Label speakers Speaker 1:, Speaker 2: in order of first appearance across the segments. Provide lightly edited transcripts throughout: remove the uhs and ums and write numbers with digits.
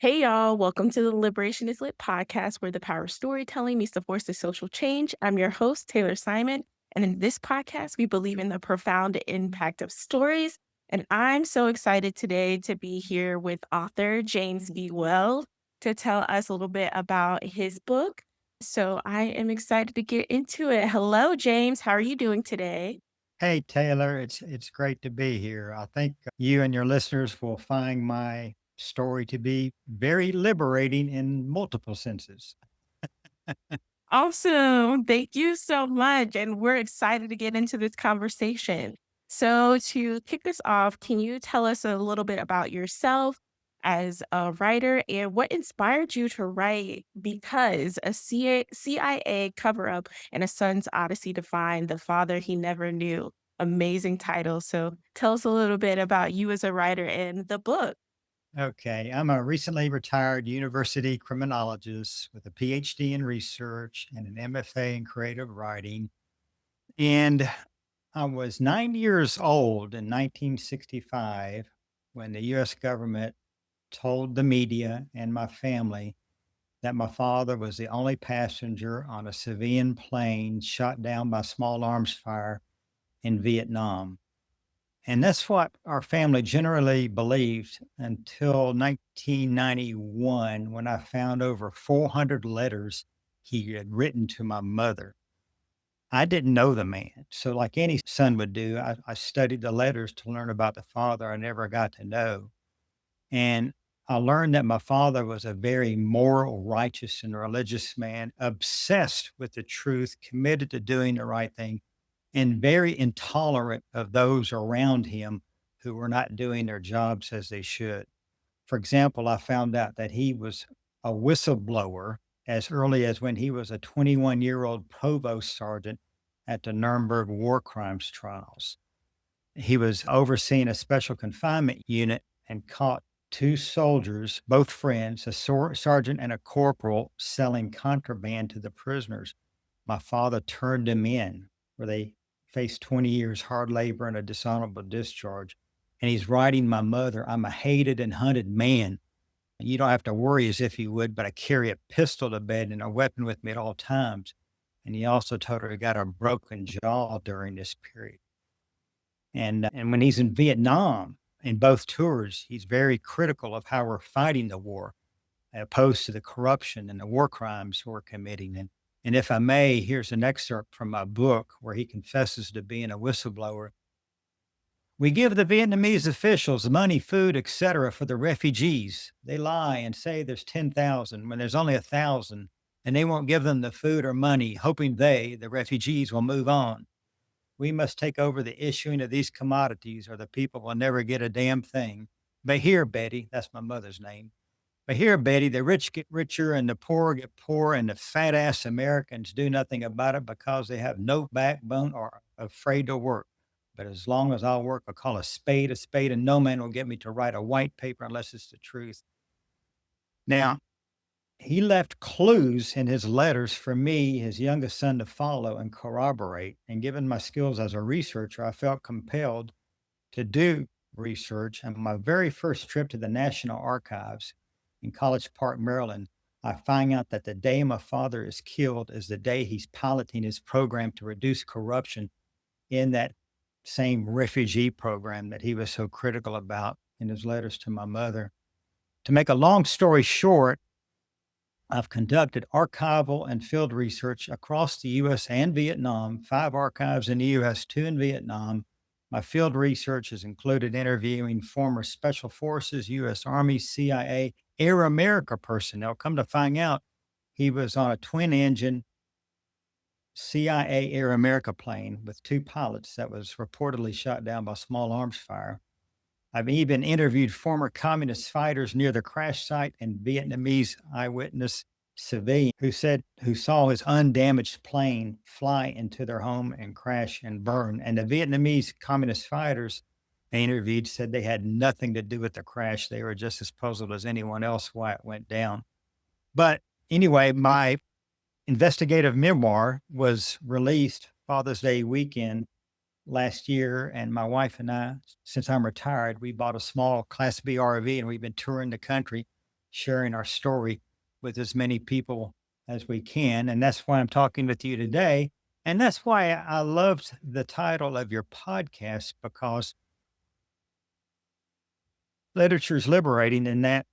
Speaker 1: Hey y'all, welcome to the Liberation is Lit podcast where the power of storytelling meets the force of social change. I'm your host, Taylor Simon. And in this podcast, we believe in the profound impact of stories. And I'm so excited today to be here with author James B. Wells to tell us a little bit about his book. So I am excited to get into it. Hello, James. How are you doing today?
Speaker 2: Hey Taylor, it's great to be here. I think you and your listeners will find my story to be very liberating in multiple senses.
Speaker 1: Awesome. Thank you so much. And we're excited to get into this conversation. So, to kick us off, can you tell us a little bit about yourself as a writer and what inspired you to write? Because a CIA cover up and a son's Odyssey to find the father he never knew. Amazing title. So, tell us a little bit about you as a writer and the book.
Speaker 2: Okay, I'm a recently retired university criminologist with a PhD in research and an MFA in creative writing. And I was 9 years old in 1965 when the US government told the media and my family that my father was the only passenger on a civilian plane shot down by small arms fire in Vietnam. And that's what our family generally believed until 1991 when I found over 400 letters he had written to my mother. I didn't know the man. So, like any son would do, I studied the letters to learn about the father I never got to know. And I learned that my father was a very moral, righteous, and religious man, obsessed with the truth, committed to doing the right thing, and very intolerant of those around him who were not doing their jobs as they should. For example, I found out that he was a whistleblower as early as when he was a 21-year-old provost sergeant at the Nuremberg war crimes trials. He was overseeing a special confinement unit and caught two soldiers, both friends, a sergeant and a corporal, selling contraband to the prisoners. My father turned them in, where they faced 20 years hard labor and a dishonorable discharge. And he's writing my mother, I'm a hated and hunted man. You don't have to worry as if you would, but I carry a pistol to bed and a weapon with me at all times. And he also told her he got a broken jaw during this period. And when he's in Vietnam, in both tours, he's very critical of how we're fighting the war, opposed to the corruption and the war crimes we're committing. And if I may, here's an excerpt from my book where he confesses to being a whistleblower. We give the Vietnamese officials money, food, etc., for the refugees. They lie and say there's 10,000 when there's only 1,000, and they won't give them the food or money, hoping they, the refugees, will move on. We must take over the issuing of these commodities, or the people will never get a damn thing. But here, Betty, that's my mother's name. But here, Betty, the rich get richer and the poor get poor, and the fat ass Americans do nothing about it because they have no backbone or are afraid to work. But as long as I'll work, I'll call a spade, and no man will get me to write a white paper unless it's the truth. Now, he left clues in his letters for me, his youngest son, to follow and corroborate. And given my skills as a researcher, I felt compelled to do research. And my very first trip to the National Archives in College Park, Maryland, I find out that the day my father is killed is the day he's piloting his program to reduce corruption in that same refugee program that he was so critical about in his letters to my mother. To make a long story short, I've conducted archival and field research across the US and Vietnam, 5 archives in the US, 2 in Vietnam. My field research has included interviewing former Special Forces, US Army, CIA, Air America personnel. Come to find out, he was on a twin engine CIA Air America plane with two pilots that was reportedly shot down by small arms fire. I've even interviewed former communist fighters near the crash site and Vietnamese eyewitness civilian who saw his undamaged plane fly into their home and crash and burn. And the Vietnamese communist fighters I interviewed said they had nothing to do with the crash. They were just as puzzled as anyone else why it went down. But anyway, my investigative memoir was released Father's Day weekend last year, and my wife and I, since I'm retired, we bought a small Class B RV and we've been touring the country sharing our story with as many people as we can. And that's why I'm talking with you today. And that's why I loved the title of your podcast, because literature is liberating in that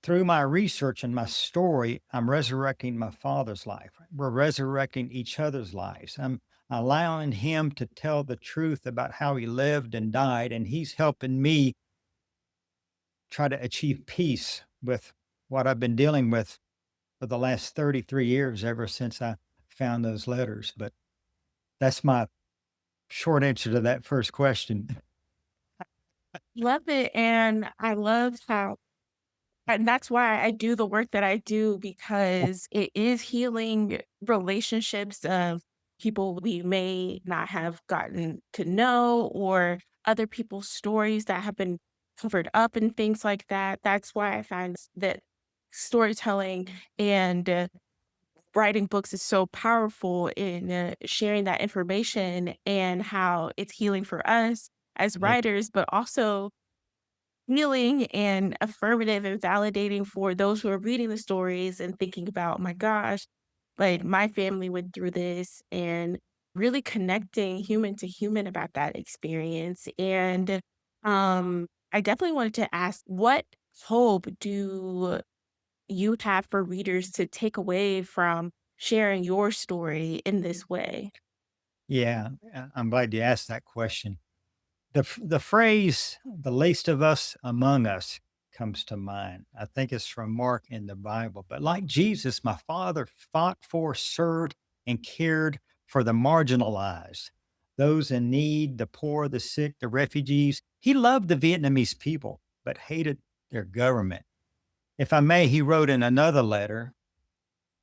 Speaker 2: through my research and my story, I'm resurrecting my father's life. We're resurrecting each other's lives. I'm allowing him to tell the truth about how he lived and died. And he's helping me try to achieve peace with what I've been dealing with for the last 33 years, ever since I found those letters. But that's my short answer to that first question.
Speaker 1: Love it, and I love how and that's why I do the work that I do because it is healing relationships of people we may not have gotten to know or other people's stories that have been covered up and things like that. That's why I find that storytelling and writing books is so powerful in sharing that information and how it's healing for us as
Speaker 2: Yeah.
Speaker 1: writers, but also healing and affirmative and validating for those who are reading the stories and thinking about, my gosh, like my family went through this and really connecting human to human about that experience. And I definitely wanted to ask, what hope do you have for readers to take away from sharing your story in this way?
Speaker 2: Yeah, I'm glad you asked that question. The phrase "the least of us among us" comes to mind. I think it's from Mark in the Bible. But like Jesus, my father fought for, served, and cared for the marginalized, those in need, the poor, the sick, the refugees. He loved the Vietnamese people, but hated their government. If I may, he wrote in another letter,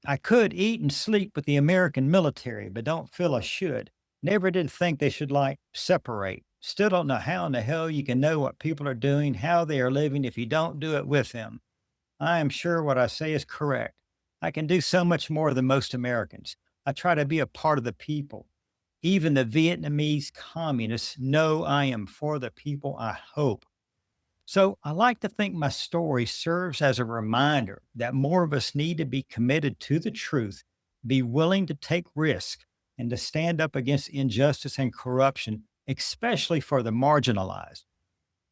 Speaker 2: "I could eat and sleep with the American military, but don't feel I should. Never did think they should like separate. Still don't know how in the hell you can know what people are doing, how they are living if you don't do it with them. I am sure what I say is correct. I can do so much more than most Americans. I try to be a part of the people. Even the Vietnamese communists know I am for the people, I hope. So I like to think my story serves as a reminder that more of us need to be committed to the truth, be willing to take risk, and to stand up against injustice and corruption, especially for the marginalized.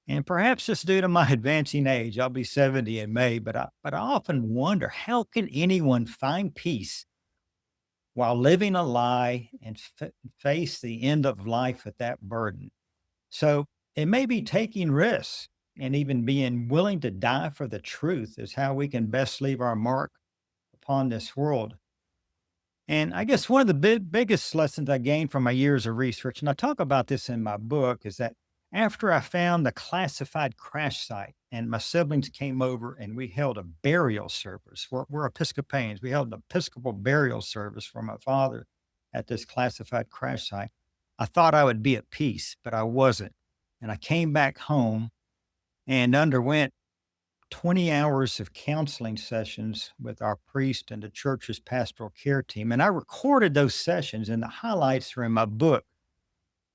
Speaker 2: And perhaps just due to my advancing age, I'll be 70 in May, but I often wonder, how can anyone find peace while living a lie and face the end of life with that burden? So it may be taking risks and even being willing to die for the truth is how we can best leave our mark upon this world. And I guess one of the biggest lessons I gained from my years of research, and I talk about this in my book, is that after I found the classified crash site and my siblings came over and we held a burial service, we're Episcopalians, we held an Episcopal burial service for my father at this classified crash site. I thought I would be at peace, but I wasn't. And I came back home and underwent 20 hours of counseling sessions with our priest and the church's pastoral care team. And I recorded those sessions, and the highlights are in my book.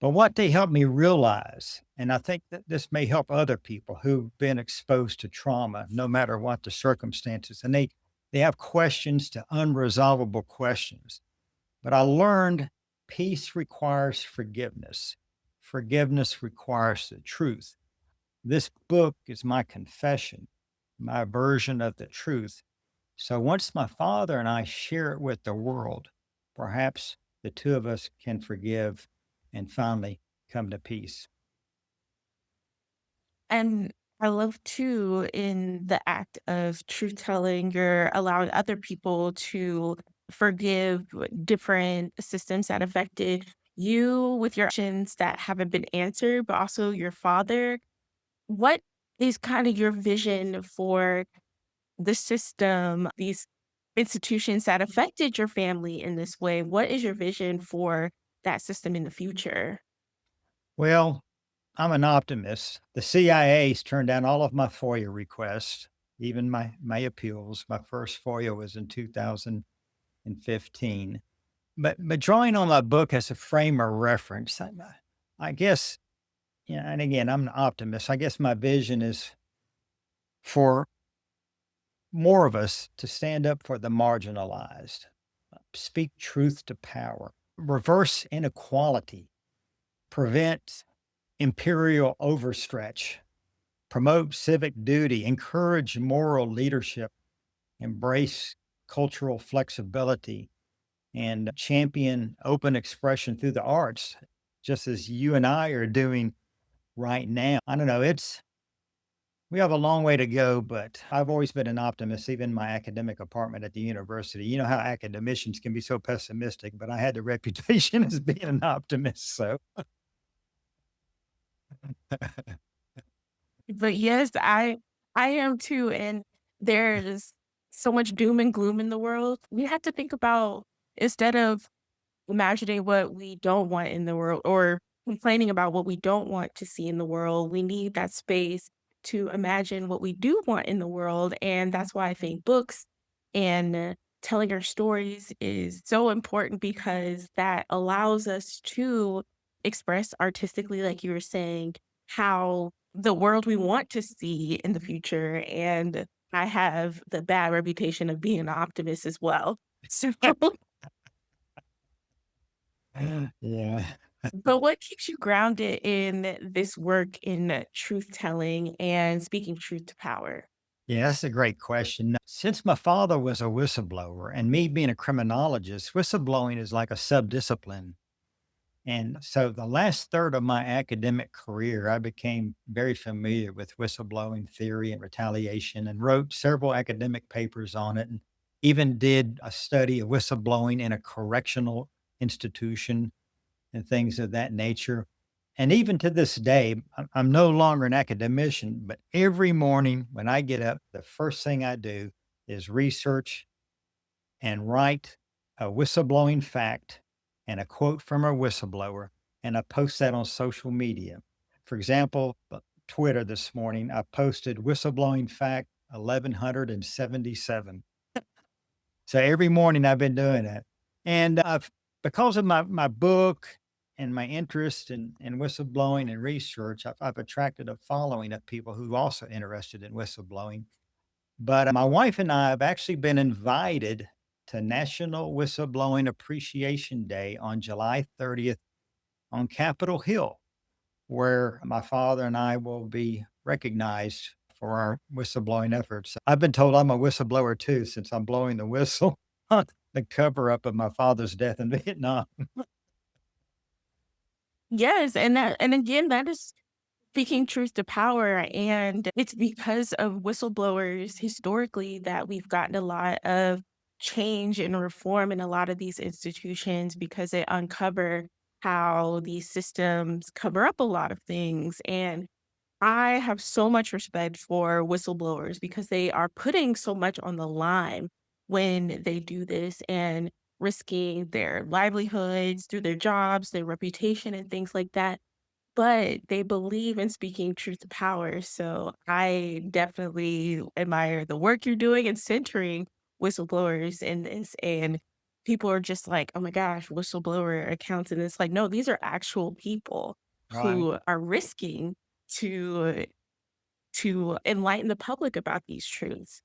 Speaker 2: But what they helped me realize, and I think that this may help other people who've been exposed to trauma, no matter what the circumstances, and they have questions to unresolvable questions. But I learned peace requires forgiveness. Forgiveness requires the truth. This book is my confession, my version of the truth. So once my father and I share it with the world, perhaps the two of us can forgive and finally come to peace.
Speaker 1: And I love too in the act of truth telling, you're allowing other people to forgive different systems that affected you with your actions that haven't been answered, but also your father. What is kind of your vision for the system, these institutions that affected your family in this way? What is your vision for that system in the future?
Speaker 2: Well, I'm an optimist. The CIA's turned down all of my FOIA requests, even my appeals. My first FOIA was in 2015. But drawing on my book as a frame of reference, I guess, yeah, and again, I'm an optimist. I guess my vision is for more of us to stand up for the marginalized, speak truth to power, reverse inequality, prevent imperial overstretch, promote civic duty, encourage moral leadership, embrace cultural flexibility, and champion open expression through the arts, just as you and I are doing right now. I don't know. We have a long way to go, but I've always been an optimist, even in my academic apartment at the university. You know how academicians can be so pessimistic, but I had the reputation as being an optimist. So,
Speaker 1: But yes, I am too, and there's so much doom and gloom in the world. We have to think about instead of imagining what we don't want in the world or complaining about what we don't want to see in the world. We need that space to imagine what we do want in the world. And that's why I think books and telling our stories is so important because that allows us to express artistically, like you were saying, how the world we want to see in the future. And I have the bad reputation of being an optimist as well. So
Speaker 2: yeah.
Speaker 1: but what keeps you grounded in this work in truth telling and speaking truth to power?
Speaker 2: Yeah, that's a great question. Since my father was a whistleblower and me being a criminologist, whistleblowing is like a subdiscipline. And so the last third of my academic career, I became very familiar with whistleblowing theory and retaliation and wrote several academic papers on it and even did a study of whistleblowing in a correctional institution and things of that nature. And even to this day, I'm no longer an academician, but every morning when I get up, the first thing I do is research and write a whistleblowing fact and a quote from a whistleblower, and I post that on social media. For example, Twitter this morning, I posted whistleblowing fact 1177. So every morning I've been doing that. And I've because of my book and my interest in whistleblowing and research, I've attracted a following of people who are also interested in whistleblowing. But my wife and I have actually been invited to National Whistleblowing Appreciation Day on July 30th on Capitol Hill, where my father and I will be recognized for our whistleblowing efforts. I've been told I'm a whistleblower too, since I'm blowing the whistle on the cover up of my father's death in Vietnam.
Speaker 1: Yes, and again, that is speaking truth to power, and it's because of whistleblowers historically that we've gotten a lot of change and reform in a lot of these institutions because they uncover how these systems cover up a lot of things. And I have so much respect for whistleblowers because they are putting so much on the line when they do this and risking their livelihoods through their jobs, their reputation, and things like that. But they believe in speaking truth to power. So I definitely admire the work you're doing and centering whistleblowers in this. And people are just like, oh my gosh, whistleblower accounts. And it's like, no, these are actual people
Speaker 2: Right.
Speaker 1: who are risking to to enlighten the public about these truths.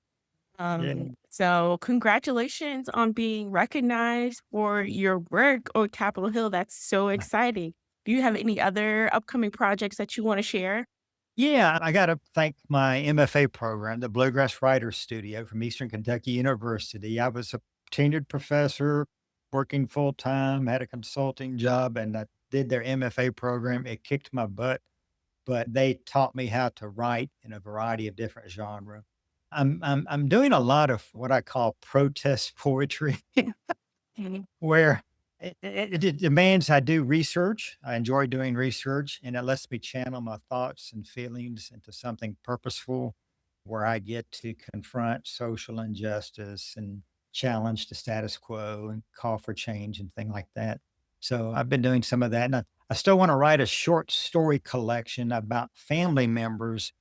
Speaker 2: Yeah.
Speaker 1: So congratulations on being recognized for your work on Capitol Hill. That's so exciting. Do you have any other upcoming projects that you want to share?
Speaker 2: Yeah, I got to thank my MFA program, the Bluegrass Writers Studio from Eastern Kentucky University. I was a tenured professor working full time, had a consulting job, and I did their MFA program. It kicked my butt, but they taught me how to write in a variety of different genres. I'm doing a lot of what I call protest poetry.
Speaker 1: Mhm.
Speaker 2: Where it demands I do research. I enjoy doing research, and it lets me channel my thoughts and feelings into something purposeful where I get to confront social injustice and challenge the status quo and call for change and things like that. So I've been doing some of that. And I still want to write a short story collection about family members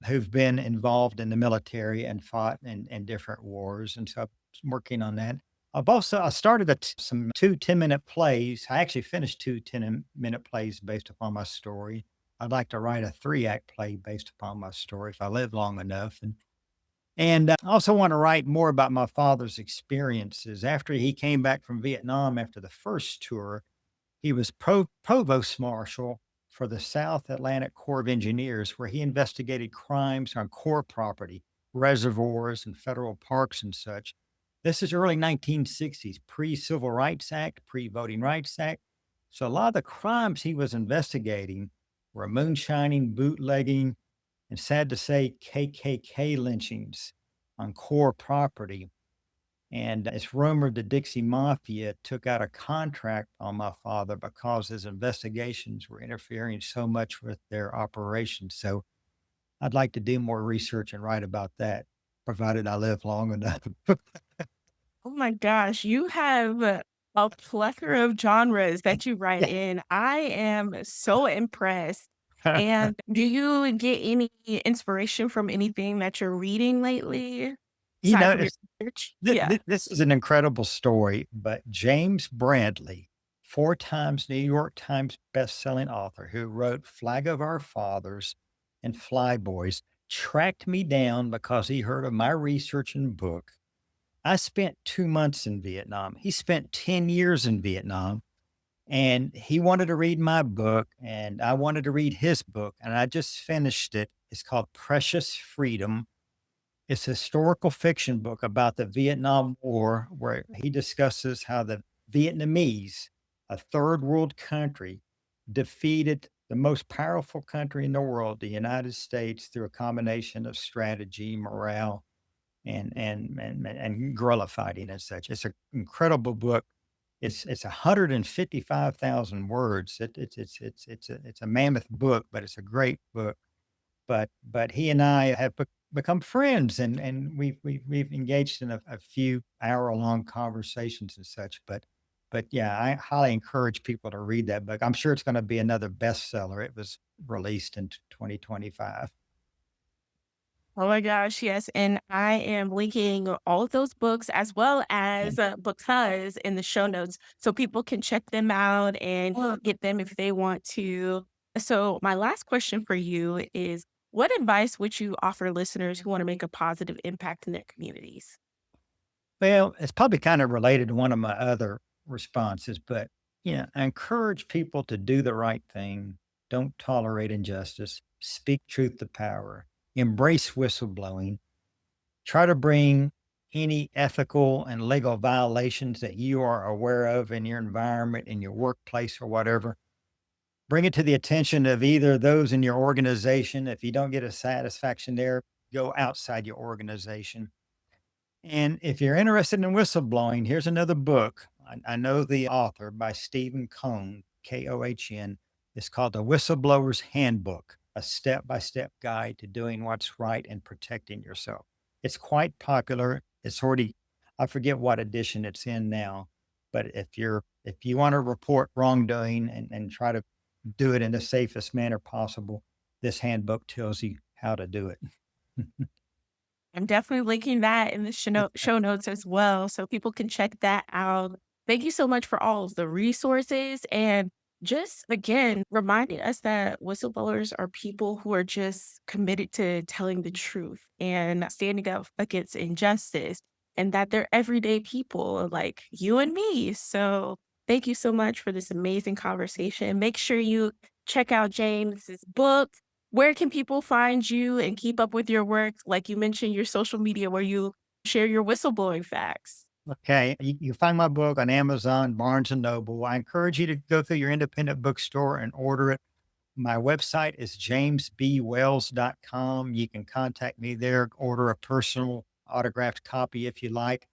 Speaker 2: who've been involved in the military and fought in different wars, and so I'm working on that. I started some 2 10-minute plays. I actually finished 2 10-minute plays based upon my story. I'd like to write a 3-act play based upon my story if I live long enough, And I also want to write more about my father's experiences. After he came back from Vietnam after the first tour, he was provost marshal for the South Atlantic Corps of Engineers, where he investigated crimes on Corps property, reservoirs, and federal parks and such. This is early 1960s, pre Civil Rights Act, pre Voting Rights Act. So a lot of the crimes he was investigating were moonshining, bootlegging, and sad to say, KKK lynchings on Corps property. And it's rumored the Dixie Mafia took out a contract on my father because his investigations were interfering so much with their operations. So I'd like to do more research and write about that, provided I live long enough.
Speaker 1: Oh my gosh, you have a plethora of genres that you write
Speaker 2: Yeah.
Speaker 1: in. I am so impressed. And do you get any inspiration from anything that you're reading lately,
Speaker 2: You
Speaker 1: aside
Speaker 2: know,
Speaker 1: from your research?
Speaker 2: Th
Speaker 1: Yeah.
Speaker 2: th this is an incredible story, but James Bradley, 4 times New York Times bestselling author who wrote Flag of Our Fathers and Flyboys, tracked me down because he heard of my research and book. I spent 2 months in Vietnam. He spent 10 years in Vietnam, and he wanted to read my book, and I wanted to read his book, and I just finished it. It's called Precious Freedom. It's a historical fiction book about the Vietnam War, where he discusses how the Vietnamese, a third world country, defeated the most powerful country in the world, the United States, through a combination of strategy, morale, and guerrilla fighting and such. It's an incredible book. It's 155,000 words. It's a mammoth book, but it's a great book. But he and I have become friends, and we've engaged in a few hour-long conversations and such, but yeah, I highly encourage people to read that book. I'm sure it's gonna be another bestseller. It was released in 2025.
Speaker 1: Oh my gosh, yes, and I am linking all of those books as well as, Books in the show notes so people can check them out and get them if they want to. So my last question for you is, what advice would you offer listeners who wanna make a positive impact in their communities?
Speaker 2: Well, it's probably kind of related to one of my other responses, but, I encourage people to do the right thing, don't tolerate injustice, speak truth to power, embrace whistleblowing. Try to bring any ethical and legal violations that you are aware of in your environment, in your workplace, or whatever. Bring it to the attention of either those in your organization. If you don't get a satisfaction there, go outside your organization. And if you're interested in whistleblowing, here's another book. I know the author by Stephen Cohn, Kohn. It's called The Whistleblower's Handbook, a step by step guide to doing what's right and protecting yourself. It's quite popular. It's already, I forget what edition it's in now, but if you want to report wrongdoing and try to do it in the safest manner possible, this handbook tells you how to do it.
Speaker 1: I'm definitely linking that in the show notes as well, so people can check that out. Thank you so much for all of the resources and just again reminding us that whistleblowers are people who are just committed to telling the truth and standing up against injustice, and that they're everyday people like you and me. So thank you so much for this amazing conversation. Make sure you check out James's book. Where can people find you and keep up with your work? Like you mentioned, your social media where you share your whistleblowing facts.
Speaker 2: Okay, you find my book on Amazon, Barnes and Noble. I encourage you to go through your independent bookstore and order it. My website is jamesbwells.com. You can contact me there, order a personal autographed copy if you like.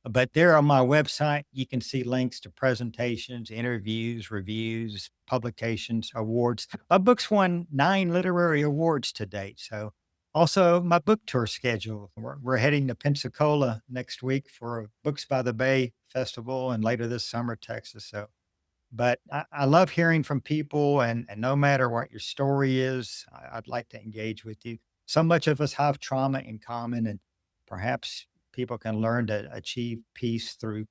Speaker 2: But there on my website, you can see links to presentations, interviews, reviews, publications, awards. My book's won 9 literary awards to date. So, also my book tour schedule. We're heading to Pensacola next week for a Books by the Bay festival and later this summer, Texas. So, but I love hearing from people, and no matter what your story is, I'd like to engage with you. So much of us have trauma in common, and perhaps people can learn to achieve peace through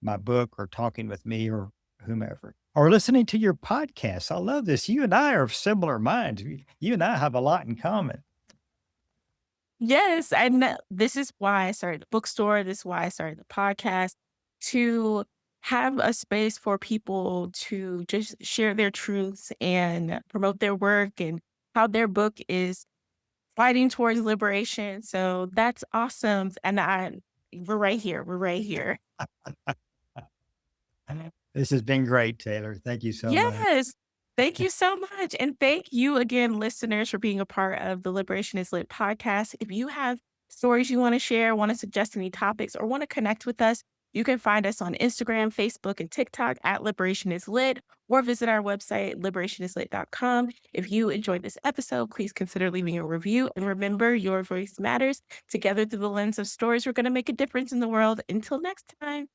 Speaker 2: my book or talking with me or whomever, or listening to your podcast. I love this. You and I are of similar minds. You and I have a lot in common.
Speaker 1: Yes, and this is why I started the bookstore, this is why I started the podcast, to have a space for people to just share their truths and promote their work and how their book is fighting towards liberation, so that's awesome, and we're right here, we're right here.
Speaker 2: This has been great, Taylor. Thank you so much.
Speaker 1: Yes. Thank you so much. And thank you again, listeners, for being a part of the Liberation is Lit podcast. If you have stories you want to share, want to suggest any topics, or want to connect with us, you can find us on Instagram, Facebook, and TikTok at Liberation is Lit, or visit our website, liberationislit.com. If you enjoyed this episode, please consider leaving a review. And remember, your voice matters. Together, through the lens of stories, we're going to make a difference in the world. Until next time.